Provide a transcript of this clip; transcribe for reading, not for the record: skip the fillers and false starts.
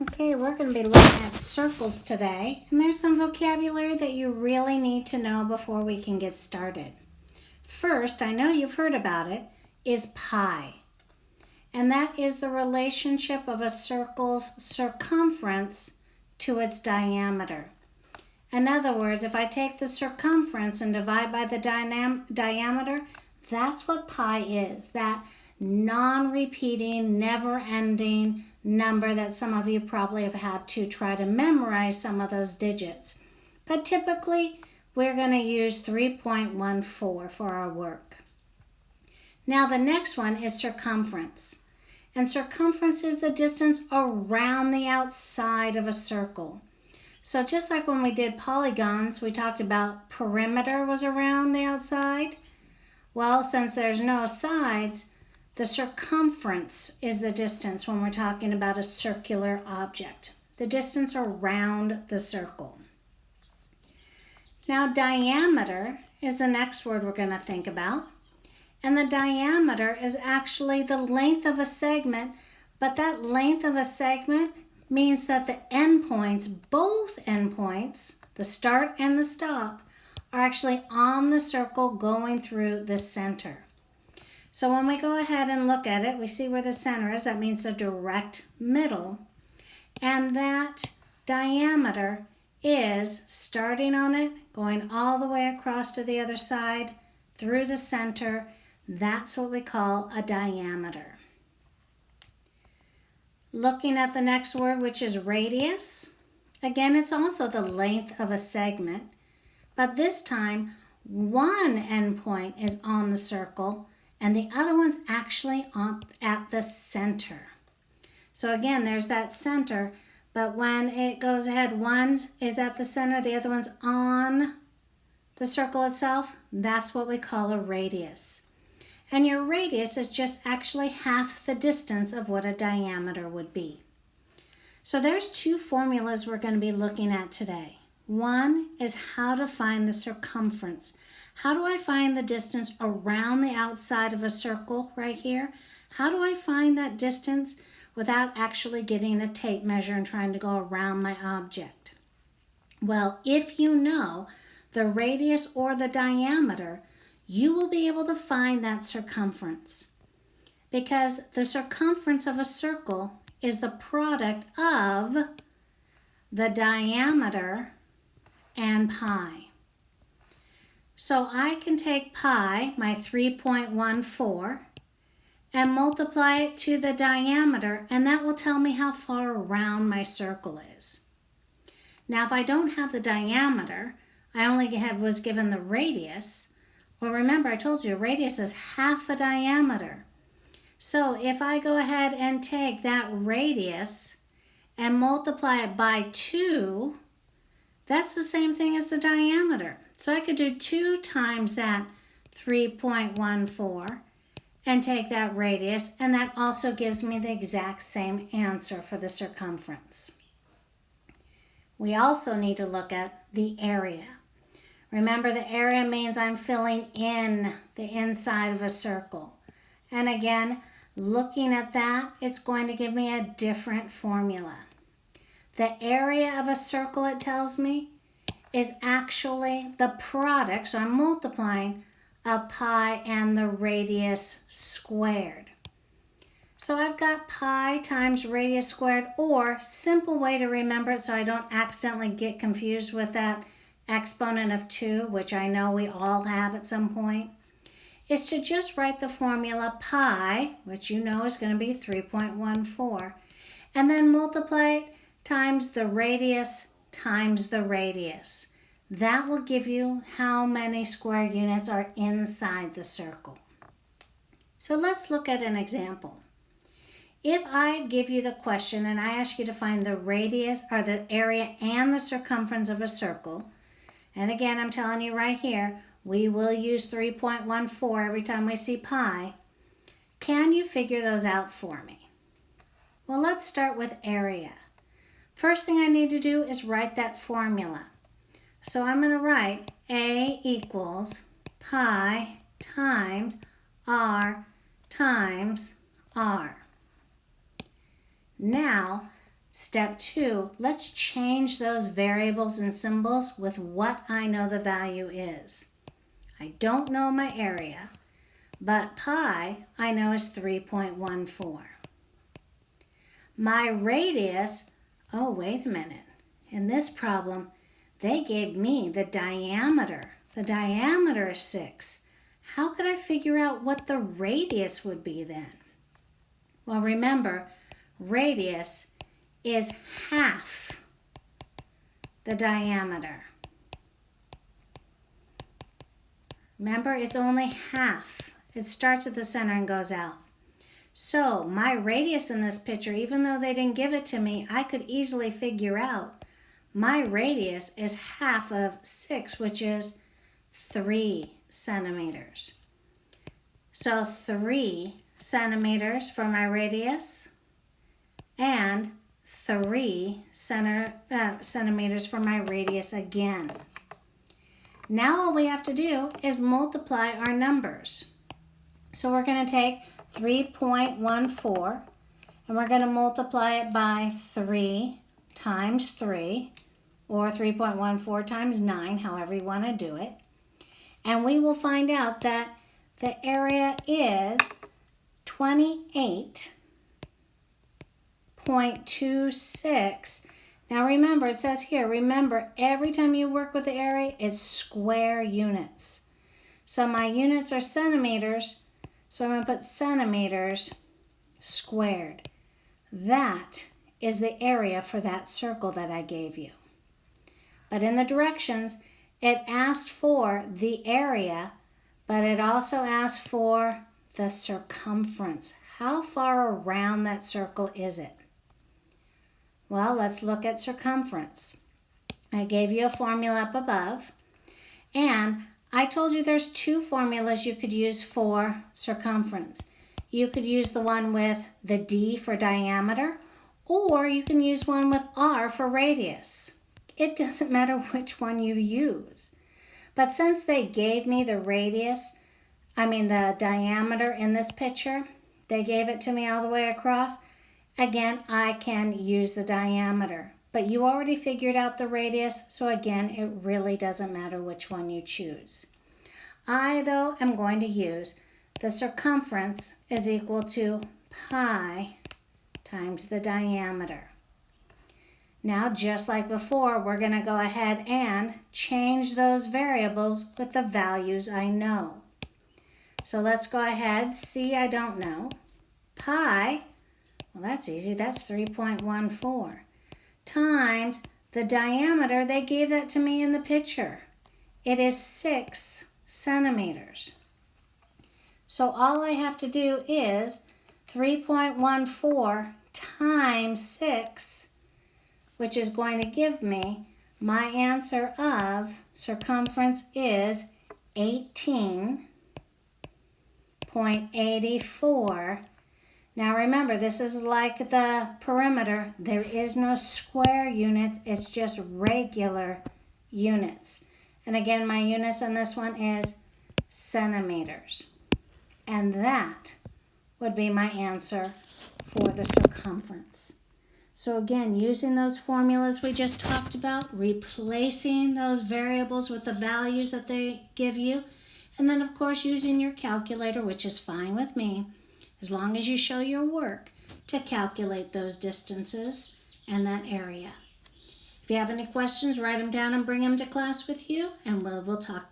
Okay, we're going to be looking at circles today, and there's some vocabulary that you really need to know before we can get started. First, I know you've heard about it, is pi, and that is the relationship of a circle's circumference to its diameter. In other words, if I take the circumference and divide by the diameter, that's what pi is, that non-repeating, never-ending number that some of you probably have had to try to memorize some of those digits. But typically, we're going to use 3.14 for our work. Now the next one is circumference. And circumference is the distance around the outside of a circle. So just like when we did polygons, we talked about perimeter was around the outside. Well, since there's no sides, the circumference is the distance when we're talking about a circular object, the distance around the circle. Now, diameter is the next word we're going to think about. And the diameter is actually the length of a segment, but that length of a segment means that the endpoints, both endpoints, the start and the stop, are actually on the circle going through the center. So when we go ahead and look at it, we see where the center is. That means the direct middle. And that diameter is starting on it, going all the way across to the other side, through the center. That's what we call a diameter. Looking at the next word, which is radius. Again, it's also the length of a segment. But this time, one endpoint is on the circle, and the other one's actually at the center. So again, there's that center, but when it goes ahead, one is at the center, the other one's on the circle itself. That's what we call a radius. And your radius is just actually half the distance of what a diameter would be. So there's two formulas we're going to be looking at today. One is how to find the circumference. How do I find the distance around the outside of a circle right here? How do I find that distance without actually getting a tape measure and trying to go around my object? Well, if you know the radius or the diameter, you will be able to find that circumference, because the circumference of a circle is the product of the diameter and pi. So I can take pi, my 3.14, and multiply it to the diameter, and that will tell me how far around my circle is. Now, if I don't have the diameter, I only was given the radius. Well, remember, I told you radius is half a diameter. So if I go ahead and take that radius and multiply it by 2, that's the same thing as the diameter. So I could do 2 times that 3.14 and take that radius, and that also gives me the exact same answer for the circumference. We also need to look at the area. Remember, the area means I'm filling in the inside of a circle. And again, looking at that, it's going to give me a different formula. The area of a circle, it tells me, is actually the product, so I'm multiplying, of pi and the radius squared. So I've got pi times radius squared, or simple way to remember it so I don't accidentally get confused with that exponent of 2, which I know we all have at some point, is to just write the formula pi, which you know is going to be 3.14, and then multiply it times the radius times the radius. That will give you how many square units are inside the circle. So let's look at an example. If I give you the question and I ask you to find the radius or the area and the circumference of a circle, and again, I'm telling you right here, we will use 3.14 every time we see pi. Can you figure those out for me? Well, let's start with area. First thing I need to do is write that formula. So I'm going to write A equals pi times R times R. Now, Step 2, let's change those variables and symbols with what I know the value is. I don't know my area, but pi I know is 3.14. My radius, oh wait a minute, in this problem they gave me the diameter. The diameter is 6. How could I figure out what the radius would be then? Well, remember, radius is half the diameter. Remember, it's only half. It starts at the center and goes out. So my radius in this picture, even though they didn't give it to me, I could easily figure out my radius is half of 6, which is 3 centimeters. So 3 centimeters for my radius and 3 centimeters for my radius again. Now all we have to do is multiply our numbers. So we're going to take 3.14 and we're going to multiply it by 3 times 3, or 3.14 times 9, however you want to do it. And we will find out that the area is 28.26. Now remember, it says here, remember, every time you work with the area, it's square units. So my units are centimeters, so I'm going to put centimeters squared. That is the area for that circle that I gave you. But in the directions, it asked for the area, but it also asked for the circumference. How far around that circle is it? Well, let's look at circumference. I gave you a formula up above, and I told you there's 2 formulas you could use for circumference. You could use the one with the D for diameter, or you can use one with R for radius. It doesn't matter which one you use. But since they gave me the the diameter in this picture, they gave it to me all the way across, again, I can use the diameter. But you already figured out the radius, so again, it really doesn't matter which one you choose. I, though, am going to use the circumference is equal to pi times the diameter. Now, just like before, we're going to go ahead and change those variables with the values I know. So let's go ahead. C, I don't know. Pi, well, that's easy. That's 3.14. Times the diameter, they gave that to me in the picture. It is 6 centimeters. So all I have to do is 3.14 times 6, which is going to give me my answer of circumference is 18.84. Now remember, this is like the perimeter. There is no square units, it's just regular units. And again, my units on this one is centimeters. And that would be my answer for the circumference. So again, using those formulas we just talked about, replacing those variables with the values that they give you, and then of course using your calculator, which is fine with me, as long as you show your work to calculate those distances and that area. If you have any questions, write them down and bring them to class with you, and we'll talk to you.